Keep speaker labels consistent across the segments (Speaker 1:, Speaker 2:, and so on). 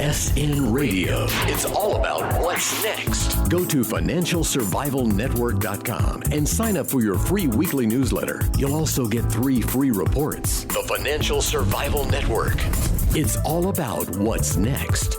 Speaker 1: FSN Radio. It's all about what's next. Go to financialsurvivalnetwork.com and sign up for your free weekly newsletter. You'll also get 3 free reports. The Financial Survival Network. It's all about what's next.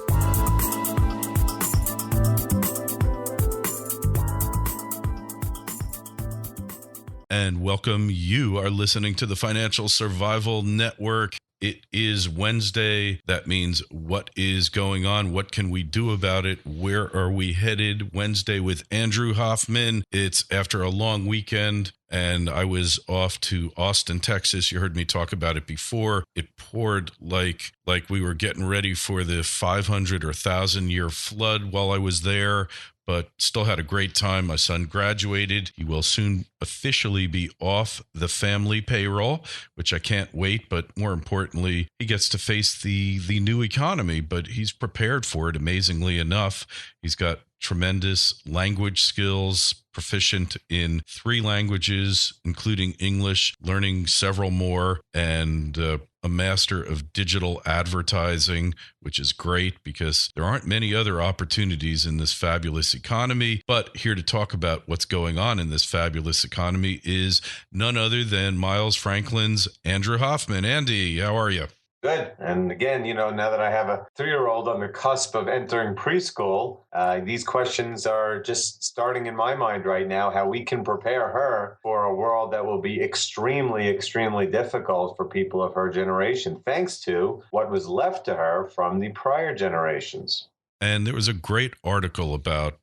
Speaker 2: And welcome. You are listening to the Financial Survival Network. It is Wednesday. That means what is going on? What can we do about it? Where are we headed? Wednesday with Andrew Hoffman. It's after a long weekend, and I was off to Austin, Texas. You heard me talk about it before. It poured like we were getting ready for the 500 or 1,000-year flood while I was there, but still had a great time. My son graduated. He will soon officially be off the family payroll, which I can't wait. But more importantly, he gets to face the new economy, but he's prepared for it, amazingly enough. He's got tremendous language skills, proficient in 3 languages, including English, learning several more, and a master of digital advertising, which is great because there aren't many other opportunities in this fabulous economy. But here to talk about what's going on in this fabulous economy is none other than Miles Franklin's Andrew Hoffman. Andy, how are you?
Speaker 3: Good. And again, now that I have a 3-year-old on the cusp of entering preschool, these questions are just starting in my mind right now, how we can prepare her for a world that will be extremely, extremely difficult for people of her generation, thanks to what was left to her from the prior generations.
Speaker 2: And there was a great article about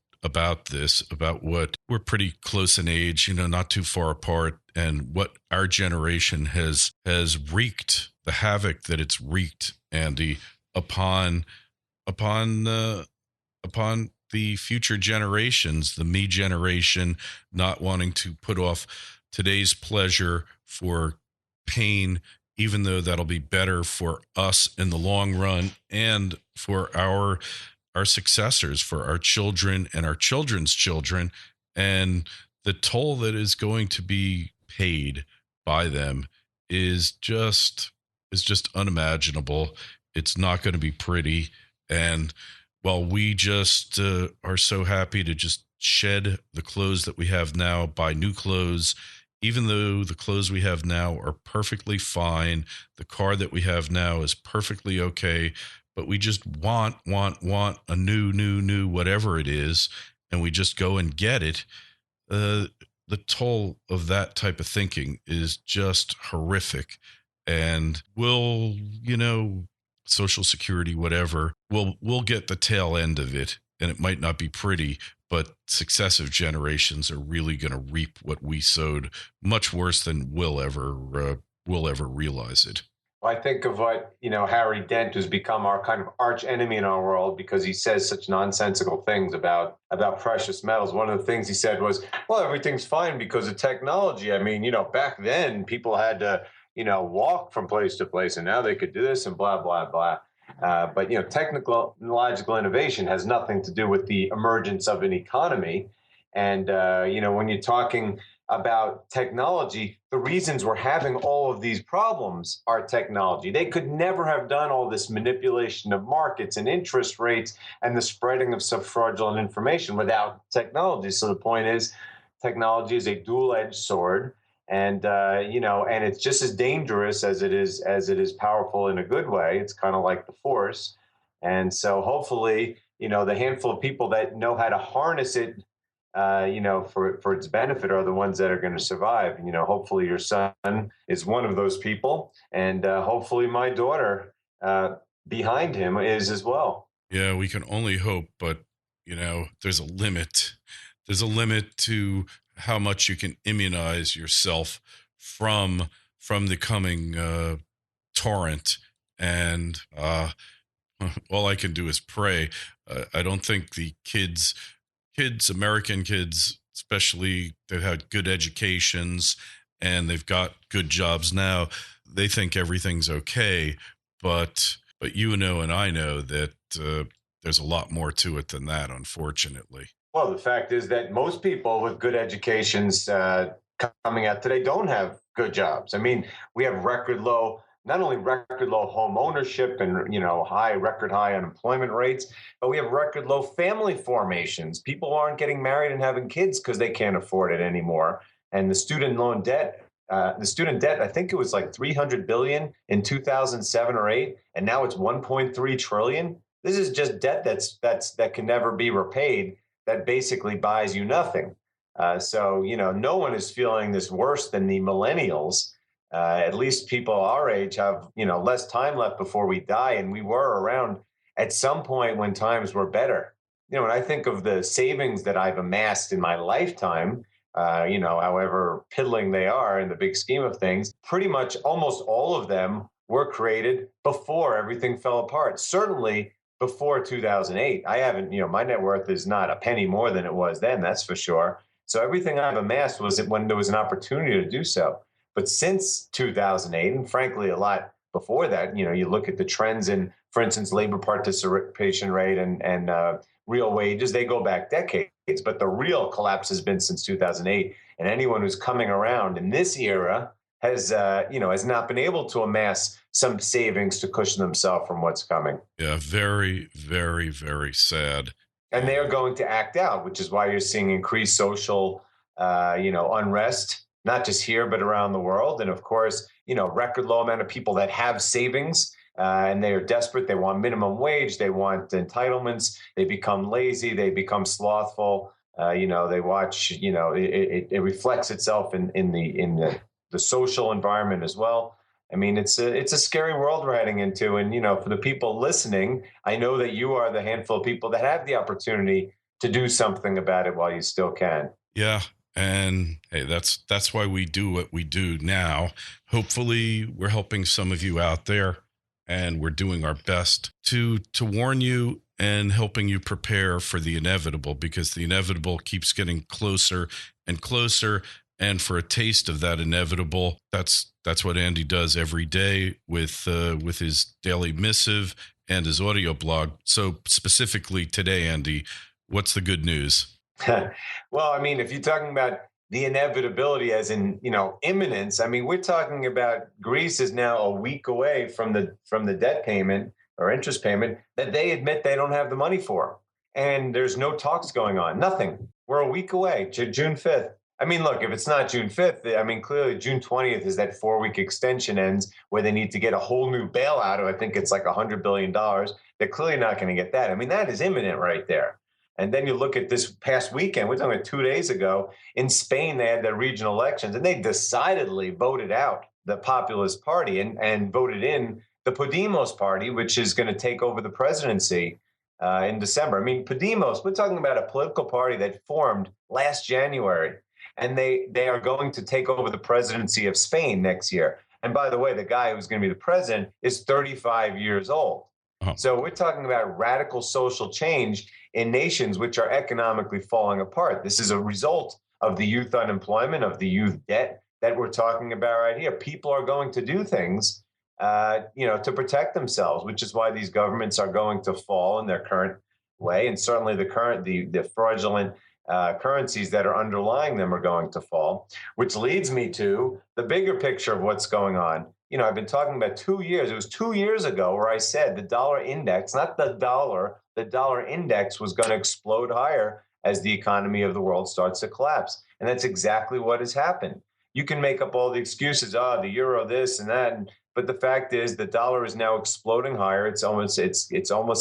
Speaker 2: this, about what we're pretty close in age, not too far apart, and what our generation has wreaked, the havoc that it's wreaked, Andy, upon the future generations, the me generation, not wanting to put off today's pleasure for pain, even though that'll be better for us in the long run and for our successors, for our children and our children's children, and the toll that is going to be paid by them is just unimaginable. It's not going to be pretty. And while we just are so happy to just shed the clothes that we have now, buy new clothes, even though the clothes we have now are perfectly fine, the car that we have now is perfectly okay, but we just want a new whatever it is, and we just go and get it. The toll of that type of thinking is just horrific. And we'll, Social Security, whatever, we'll get the tail end of it, and it might not be pretty, but successive generations are really going to reap what we sowed much worse than we'll ever realize it.
Speaker 3: I think of what, Harry Dent, who's become our kind of arch enemy in our world because he says such nonsensical things about precious metals. One of the things he said was, well, everything's fine because of technology. I mean, back then people had to, walk from place to place, and now they could do this and blah, blah, blah. But technological innovation has nothing to do with the emergence of an economy. And, when you're talking about technology, the reasons we're having all of these problems are technology. They could never have done all this manipulation of markets and interest rates and the spreading of some fraudulent information without technology. So the point is, technology is a dual-edged sword, and and it's just as dangerous as it is powerful in a good way. It's kind of like the Force, and so hopefully, the handful of people that know how to harness it, for its benefit are the ones that are going to survive. Hopefully your son is one of those people, and hopefully my daughter behind him is as well.
Speaker 2: Yeah, we can only hope, but there's a limit. There's a limit to how much you can immunize yourself from the coming torrent, and all I can do is pray. I don't think the kids, American kids, especially that had good educations and they've got good jobs now, they think everything's okay. But and I know that there's a lot more to it than that, unfortunately.
Speaker 3: Well, the fact is that most people with good educations coming out today don't have good jobs. I mean, we have record low not only record low home ownership and record high unemployment rates, but we have record low family formations. People aren't getting married and having kids because they can't afford it anymore. And the student loan debt, I think it was like 300 billion in 2007 or 8, and now it's 1.3 trillion. This is just debt that can never be repaid. That basically buys you nothing. So no one is feeling this worse than the millennials. At least people our age have less time left before we die, and we were around at some point when times were better. When I think of the savings that I've amassed in my lifetime, however piddling they are in the big scheme of things, pretty much almost all of them were created before everything fell apart. Certainly before 2008. I haven't, my net worth is not a penny more than it was then, that's for sure. So everything I've amassed was when there was an opportunity to do so. But since 2008, and frankly, a lot before that, you look at the trends in, for instance, labor participation rate and real wages, they go back decades. But the real collapse has been since 2008. And anyone who's coming around in this era has not been able to amass some savings to cushion themselves from what's coming.
Speaker 2: Yeah, very, very, very sad.
Speaker 3: And they are going to act out, which is why you're seeing increased social, unrest, not just here, but around the world. And of course, record low amount of people that have savings and they are desperate. They want minimum wage. They want entitlements. They become lazy. They become slothful. They watch, it reflects itself in the social environment as well. I mean, it's a scary world we're heading into. And, for the people listening, I know that you are the handful of people that have the opportunity to do something about it while you still can.
Speaker 2: Yeah. And hey, that's why we do what we do now. Hopefully we're helping some of you out there, and we're doing our best to warn you and helping you prepare for the inevitable, because the inevitable keeps getting closer and closer. And for a taste of that inevitable, that's what Andy does every day with his daily missive and his audio blog. So specifically today, Andy, what's the good news?
Speaker 3: Well, I mean, if you're talking about the inevitability as in, imminence, I mean, we're talking about Greece is now a week away from the debt payment or interest payment that they admit they don't have the money for. And there's no talks going on, nothing. We're a week away, June 5th. I mean, look, if it's not June 5th, I mean, clearly June 20th is that 4-week extension ends where they need to get a whole new bailout of, I think it's like $100 billion. They're clearly not going to get that. I mean, that is imminent right there. And then you look at this past weekend, we're talking about 2 days ago, in Spain, they had their regional elections, and they decidedly voted out the Populist Party and voted in the Podemos Party, which is going to take over the presidency in December. I mean, Podemos, we're talking about a political party that formed last January, and they are going to take over the presidency of Spain next year. And by the way, the guy who's going to be the president is 35 years old. Uh-huh. So we're talking about radical social change in nations which are economically falling apart. This is a result of the youth unemployment, of the youth debt that we're talking about right here. People are going to do things, to protect themselves, which is why these governments are going to fall in their current way. And certainly the fraudulent currencies that are underlying them are going to fall, which leads me to the bigger picture of what's going on. I've been talking about 2 years. It was 2 years ago where I said the dollar index, not the dollar index was going to explode higher as the economy of the world starts to collapse. And that's exactly what has happened. You can make up all the excuses, the euro, this and that. But the fact is the dollar is now exploding higher. It's almost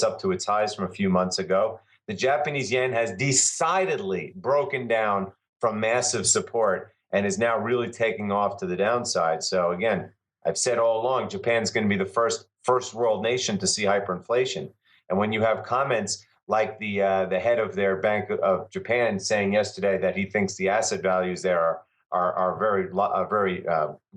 Speaker 3: up to its highs from a few months ago. The Japanese yen has decidedly broken down from massive support and is now really taking off to the downside. So again, I've said all along, Japan's going to be the first world nation to see hyperinflation. And when you have comments like the head of their Bank of Japan saying yesterday that he thinks the asset values there are very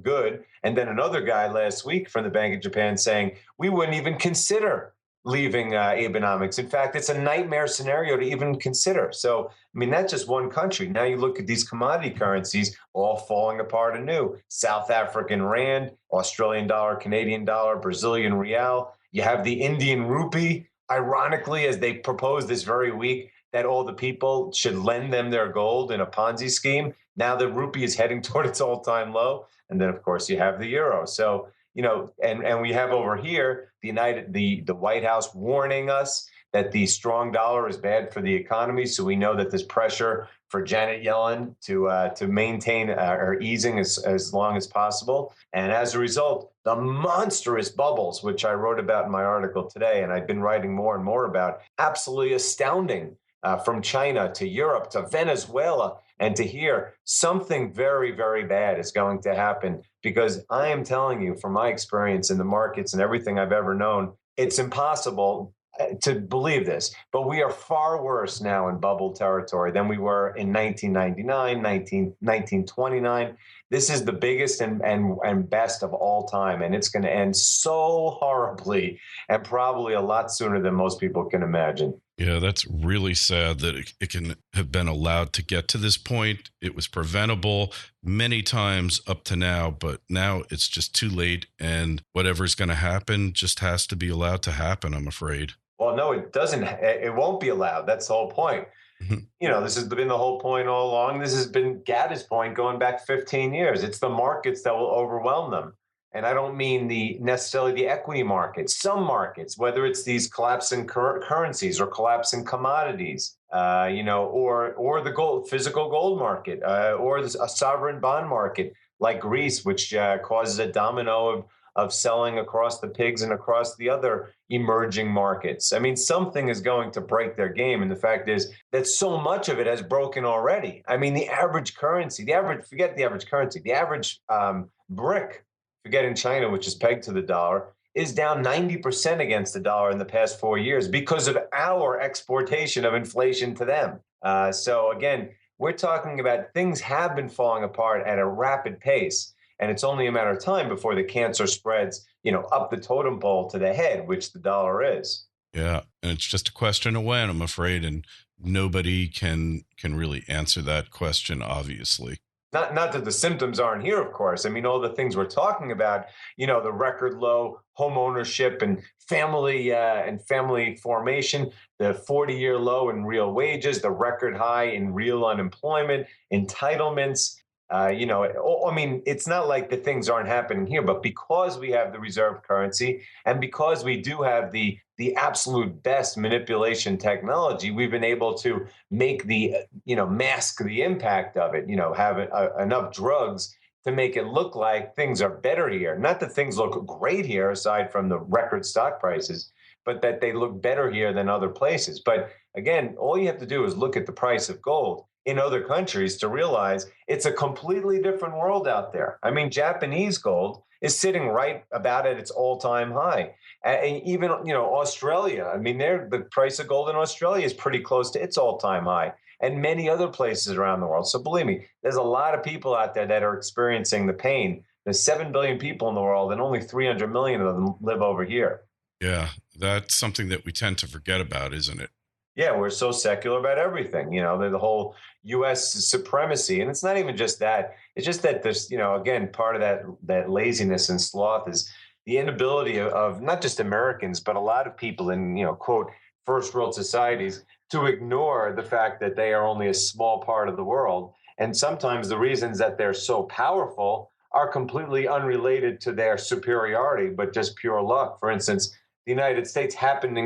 Speaker 3: good, and then another guy last week from the Bank of Japan saying we wouldn't even consider leaving Abenomics. In fact, it's a nightmare scenario to even consider. So, I mean, that's just one country. Now you look at these commodity currencies all falling apart anew. South African rand, Australian dollar, Canadian dollar, Brazilian real. You have the Indian rupee. Ironically, as they proposed this very week that all the people should lend them their gold in a Ponzi scheme, now the rupee is heading toward its all-time low. And then, of course, you have the euro. So, and we have over here the White House warning us that the strong dollar is bad for the economy. So we know that there's pressure for Janet Yellen to maintain or easing as long as possible. And as a result, the monstrous bubbles, which I wrote about in my article today, and I've been writing more and more about, absolutely astounding, from China to Europe to Venezuela and to here, something very, very bad is going to happen, because I am telling you from my experience in the markets and everything I've ever known, it's impossible to believe this, but we are far worse now in bubble territory than we were in 1999, 1929. This is the biggest and best of all time, and it's going to end so horribly and probably a lot sooner than most people can imagine.
Speaker 2: Yeah, that's really sad that it can have been allowed to get to this point. It was preventable many times up to now, but now it's just too late, and whatever's going to happen just has to be allowed to happen, I'm afraid.
Speaker 3: Well, no, it doesn't. It won't be allowed. That's the whole point. This has been the whole point all along. This has been Gatta's point going back 15 years. It's the markets that will overwhelm them. And I don't mean necessarily the equity markets. Some markets, whether it's these collapsing currencies or collapsing commodities, or the physical gold market, or a sovereign bond market like Greece, which causes a domino of selling across the pigs and across the other emerging markets. I mean, something is going to break their game. And the fact is that so much of it has broken already. I mean, forget the average currency, the average brick, forget in China, which is pegged to the dollar, is down 90% against the dollar in the past 4 years because of our exportation of inflation to them. So again, we're talking about things have been falling apart at a rapid pace. And it's only a matter of time before the cancer spreads, up the totem pole to the head, which the dollar is.
Speaker 2: Yeah, and it's just a question of when, I'm afraid, and nobody can really answer that question, obviously.
Speaker 3: Not that the symptoms aren't here, of course. I mean, all the things we're talking about, the record low home ownership and family formation, the 40-year low in real wages, the record high in real unemployment, entitlements. It's not like the things aren't happening here, but because we have the reserve currency and because we do have the absolute best manipulation technology, we've been able to make mask the impact of it, have enough drugs to make it look like things are better here. Not that things look great here, aside from the record stock prices, but that they look better here than other places. But again, all you have to do is look at the price of gold in other countries to realize it's a completely different world out there. I mean, Japanese gold is sitting right about at its all-time high. And even, Australia, I mean, the price of gold in Australia is pretty close to its all-time high, and many other places around the world. So believe me, there's a lot of people out there that are experiencing the pain. There's 7 billion people in the world, and only 300 million of them live over here.
Speaker 2: Yeah, that's something that we tend to forget about, isn't it?
Speaker 3: Yeah, we're so secular about everything, the whole U.S. supremacy. And it's not even just that. It's just that there's, again, part of that laziness and sloth is the inability of not just Americans, but a lot of people in, quote, first world societies to ignore the fact that they are only a small part of the world. And sometimes the reasons that they're so powerful are completely unrelated to their superiority, but just pure luck. For instance, the United States happened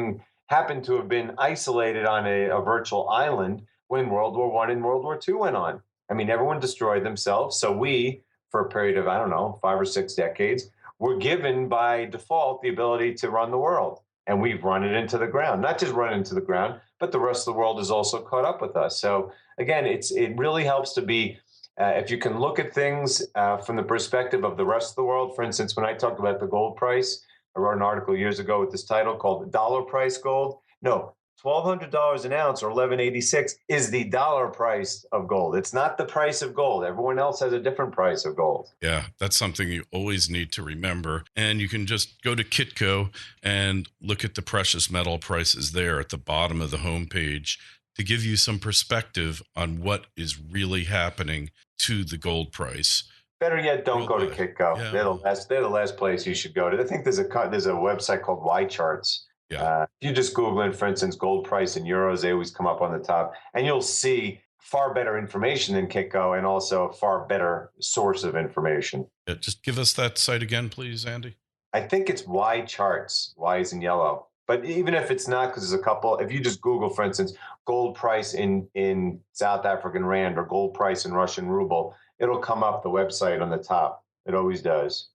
Speaker 3: to have been isolated on a virtual island when World War I and World War II went on. I mean, everyone destroyed themselves. So we, for a period of, 5 or 6 decades, were given by default the ability to run the world. And we've run it into the ground. Not just run it into the ground, but the rest of the world has also caught up with us. So again, it really helps to be, if you can look at things from the perspective of the rest of the world. For instance, when I talked about the gold price, I wrote an article years ago with this title called "The Dollar Price Gold." No, $1,200 an ounce, or $11.86, is the dollar price of gold. It's not the price of gold. Everyone else has a different price of gold.
Speaker 2: Yeah, that's something you always need to remember. And you can just go to Kitco and look at the precious metal prices there at the bottom of the homepage to give you some perspective on what is really happening to the gold price.
Speaker 3: Better yet, don't go to Kitco. Yeah. They're the last place you should go to. I think there's a website called Y Charts.
Speaker 2: Yeah.
Speaker 3: If you just Google in, for instance, gold price in euros, they always come up on the top, and you'll see far better information than Kitco, and also a far better source of information.
Speaker 2: Yeah, just give us that site again, please, Andy.
Speaker 3: I think it's Y charts. Y is in yellow. But even if it's not, because there's a couple, if you just Google, for instance, gold price in South African rand or gold price in Russian ruble, it'll come up the website on the top. It always does.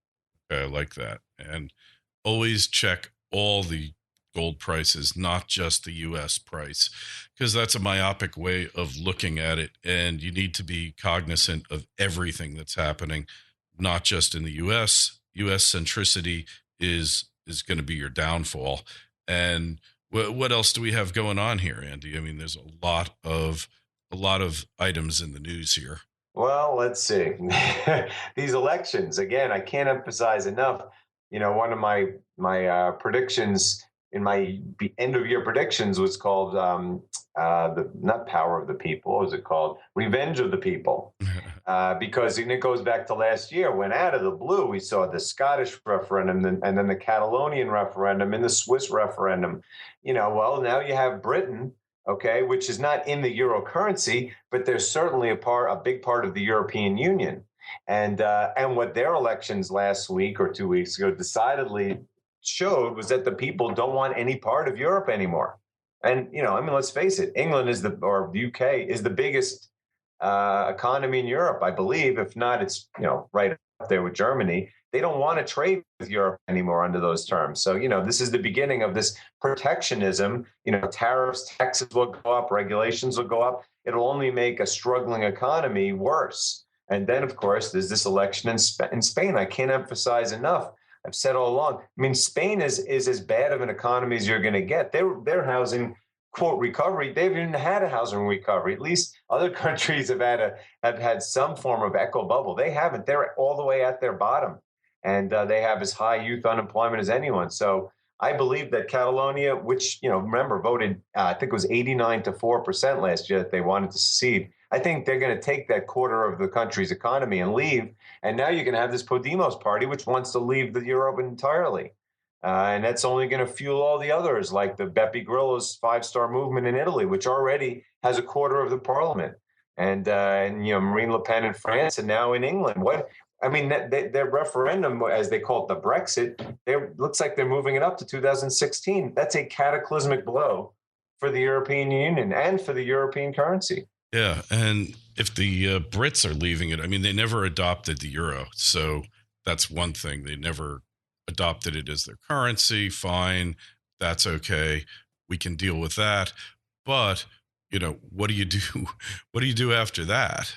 Speaker 2: I like that. And always check all the gold prices, not just the US price, because that's a myopic way of looking at it. And you need to be cognizant of everything that's happening, not just in the US. US centricity is going to be your downfall. And what else do we have going on here, Andy? I mean, there's a lot of items in the news here.
Speaker 3: Well, let's see. These elections, again, I can't emphasize enough. One of my predictions in my end of year predictions was called the not Power of the People. What was it called? Revenge of the People. Because it goes back to last year when out of the blue we saw the Scottish referendum and then the Catalonian referendum and the Swiss referendum. Well, now you have Britain, okay, which is not in the euro currency, but they're certainly a big part of the European Union. And what their elections last week or 2 weeks ago decidedly showed was that the people don't want any part of Europe anymore. And, let's face it, England or the UK is the biggest economy in Europe, I believe. If not, it's, right up there with Germany. They don't want to trade with Europe anymore under those terms. So, this is the beginning of this protectionism. Tariffs, taxes will go up, regulations will go up. It'll only make a struggling economy worse. And then, of course, there's this election in Spain. I can't emphasize enough. I've said all along. I mean, Spain is as bad of an economy as you're going to get. Their housing, quote, recovery. They've even had a housing recovery. At least other countries have had some form of echo bubble. They haven't. They're all the way at their bottom, and they have as high youth unemployment as anyone. So I believe that Catalonia, which remember voted, I think it was 89 to 4% last year that they wanted to secede. I think they're going to take that quarter of the country's economy and leave. And now you're going to have this Podemos party, which wants to leave the euro entirely. And that's only going to fuel all the others, like the Beppe Grillo's five-star movement in Italy, which already has a quarter of the parliament. And Marine Le Pen in France and now in England. Their referendum, as they call it, the Brexit, looks like they're moving it up to 2016. That's a cataclysmic blow for the European Union and for the European currency.
Speaker 2: Yeah, and if the Brits are leaving it, I mean, they never adopted the euro, so that's one thing. They never adopted it as their currency. Fine, that's okay. We can deal with that. But, what do you do? What do you do after that?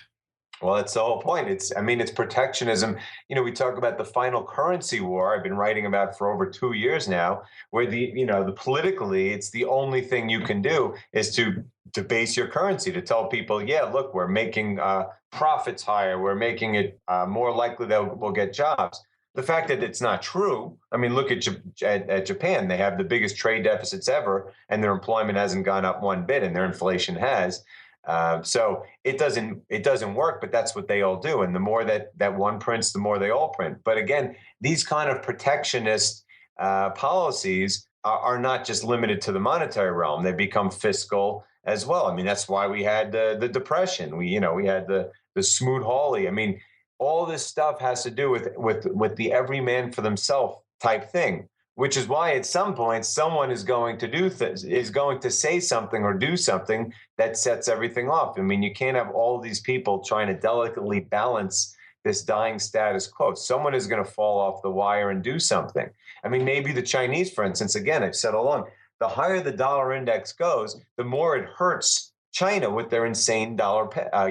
Speaker 3: Well, that's the whole point. It's protectionism. We talk about the final currency war I've been writing about for over 2 years now, where the politically, it's the only thing you can do is to debase your currency, to tell people, yeah, look, we're making profits higher. We're making it more likely that we'll get jobs. The fact that it's not true, I mean, look at Japan. They have the biggest trade deficits ever, and their employment hasn't gone up one bit, and their inflation has. So it doesn't work, but that's what they all do. And the more that one prints, the more they all print. But again, these kind of protectionist policies are not just limited to the monetary realm. They become fiscal as well. I mean, that's why we had the Depression. We had the Smoot-Hawley. I mean, all this stuff has to do with the every man for themselves type thing. Which is why at some point someone is going to say something or do something that sets everything off. I mean, you can't have all these people trying to delicately balance this dying status quo. Someone is going to fall off the wire and do something. I mean, maybe the Chinese, for instance, again, I've said all along, the higher the dollar index goes, the more it hurts China with their insane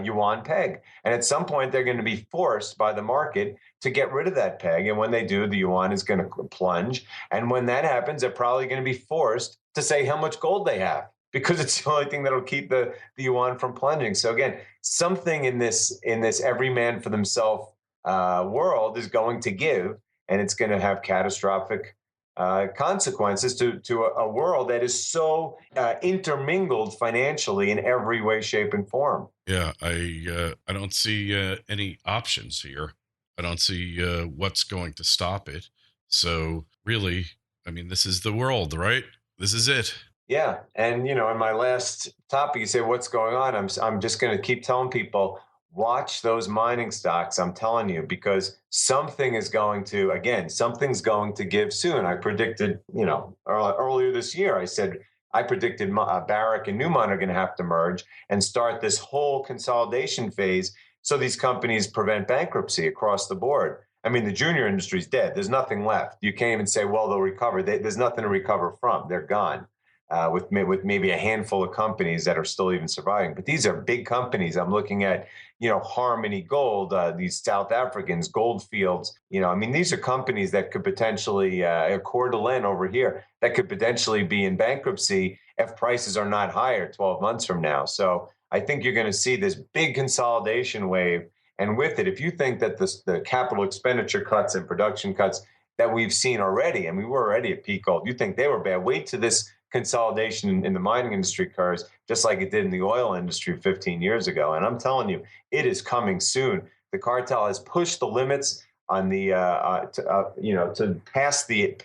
Speaker 3: yuan peg. And at some point, they're going to be forced by the market to get rid of that peg. And when they do, the yuan is going to plunge. And when that happens, they're probably going to be forced to say how much gold they have, because it's the only thing that'll keep the yuan from plunging. So again, something in this every man for themselves world is going to give, and it's going to have catastrophic consequences to a world that is so intermingled financially in every way, shape, and form.
Speaker 2: Yeah, I don't see any options here. I don't see what's going to stop it. So really, I mean, this is the world, right? This is it.
Speaker 3: Yeah, and in my last topic, you say, "What's going on?" I'm just going to keep telling people, watch those mining stocks. I'm telling you, because something's going to give soon. I predicted, earlier this year, I predicted Barrick and Newmont are going to have to merge and start this whole consolidation phase so these companies prevent bankruptcy across the board. I mean, the junior industry is dead. There's nothing left. You can't even say, well, they'll recover. There's nothing to recover from. They're gone. With maybe a handful of companies that are still even surviving. But these are big companies. I'm looking at, Harmony Gold, these South Africans, Goldfields. These are companies that could potentially, Coeur d'Alene over here, that could potentially be in bankruptcy if prices are not higher 12 months from now. So I think you're going to see this big consolidation wave. And with it, if you think that the capital expenditure cuts and production cuts that we've seen already, we were already at peak gold, you think they were bad, wait till this consolidation in the mining industry occurs, just like it did in the oil industry 15 years ago. And I'm telling you, it is coming soon. The cartel has pushed the limits on the to past the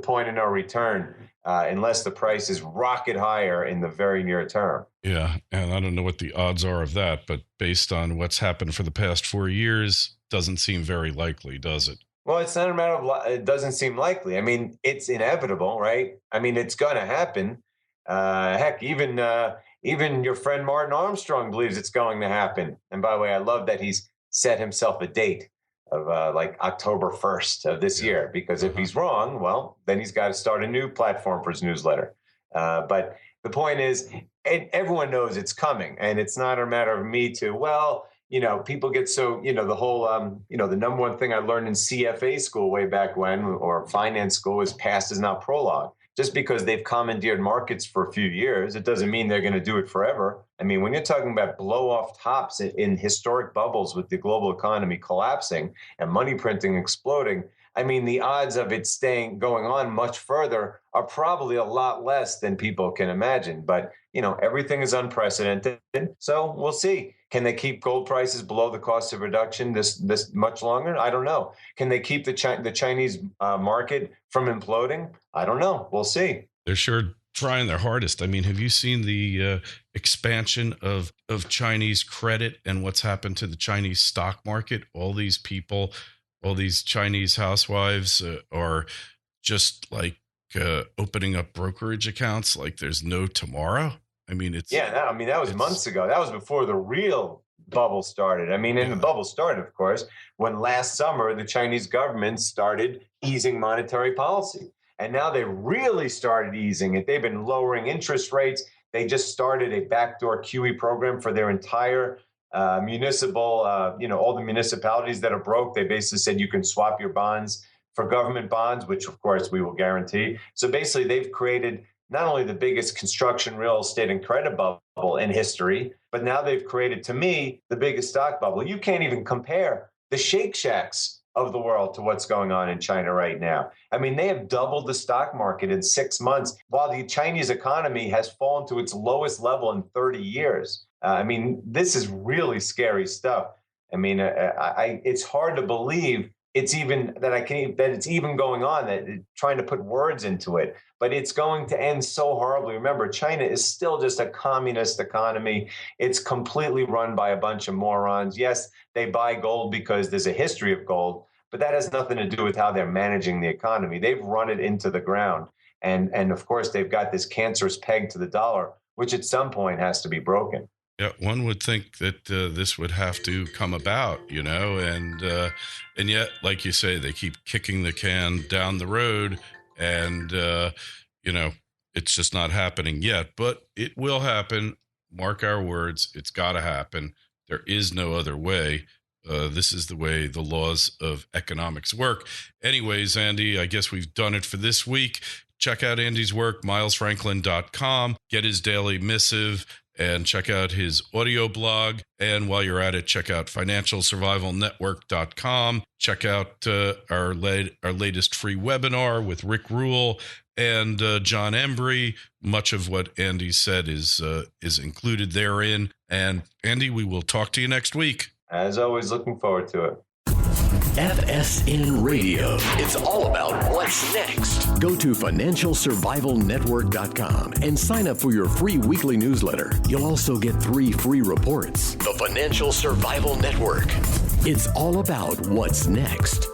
Speaker 3: point of no return, unless the prices rocket higher in the very near term.
Speaker 2: Yeah, and I don't know what the odds are of that, but based on what's happened for the past 4 years, doesn't seem very likely, does it?
Speaker 3: Well, it's not a matter of, it doesn't seem likely. It's inevitable, right? It's going to happen. Heck, even your friend Martin Armstrong believes it's going to happen. And by the way, I love that he's set himself a date of like October 1st of this year, because if he's wrong, well, then he's got to start a new platform for his newsletter. But the point is, everyone knows it's coming, and it's not a matter of me to, people get so, the whole, the number one thing I learned in CFA school way back when, or finance school, is past is not prologue. Just because they've commandeered markets for a few years, it doesn't mean they're going to do it forever. When you're talking about blow off tops in historic bubbles with the global economy collapsing and money printing exploding, the odds of it going on much further are probably a lot less than people can imagine. But, everything is unprecedented. So we'll see. Can they keep gold prices below the cost of production this much longer? I don't know. Can they keep the Chinese market from imploding? I don't know. We'll see.
Speaker 2: They're sure trying their hardest. Have you seen the expansion of Chinese credit and what's happened to the Chinese stock market? All these people, all these Chinese housewives are just like opening up brokerage accounts like there's no tomorrow.
Speaker 3: That was months ago. That was before the real bubble started. The bubble started, of course, when last summer the Chinese government started easing monetary policy. And now they really started easing it. They've been lowering interest rates. They just started a backdoor QE program for their entire municipal, all the municipalities that are broke. They basically said you can swap your bonds for government bonds, which of course we will guarantee. So basically they've created not only the biggest construction, real estate, and credit bubble in history, but now they've created, to me, the biggest stock bubble. You can't even compare the Shake Shacks of the world to what's going on in China right now. They have doubled the stock market in 6 months, while the Chinese economy has fallen to its lowest level in 30 years. This is really scary stuff. It's hard to believe it's even going on, that trying to put words into it, but it's going to end so horribly. Remember, China is still just a communist economy. It's completely run by a bunch of morons. Yes, they buy gold because there's a history of gold, but that has nothing to do with how they're managing the economy. They've run it into the ground. And of course, they've got this cancerous peg to the dollar, which at some point has to be broken.
Speaker 2: Yeah, one would think that this would have to come about, and yet, like you say, they keep kicking the can down the road, and it's just not happening yet. But it will happen. Mark our words. It's got to happen. There is no other way. This is the way the laws of economics work. Anyways, Andy, I guess we've done it for this week. Check out Andy's work, milesfranklin.com. Get his daily missive and check out his audio blog. And while you're at it, check out financialsurvivalnetwork.com. Check out our latest free webinar with Rick Rule and John Embry. Much of what Andy said is included therein. And Andy, we will talk to you next week.
Speaker 3: As always, looking forward to it.
Speaker 1: FSN Radio. It's all about what's next. Go to financialsurvivalnetwork.com and sign up for your free weekly newsletter. You'll also get 3 free reports. The Financial Survival Network. It's all about what's next.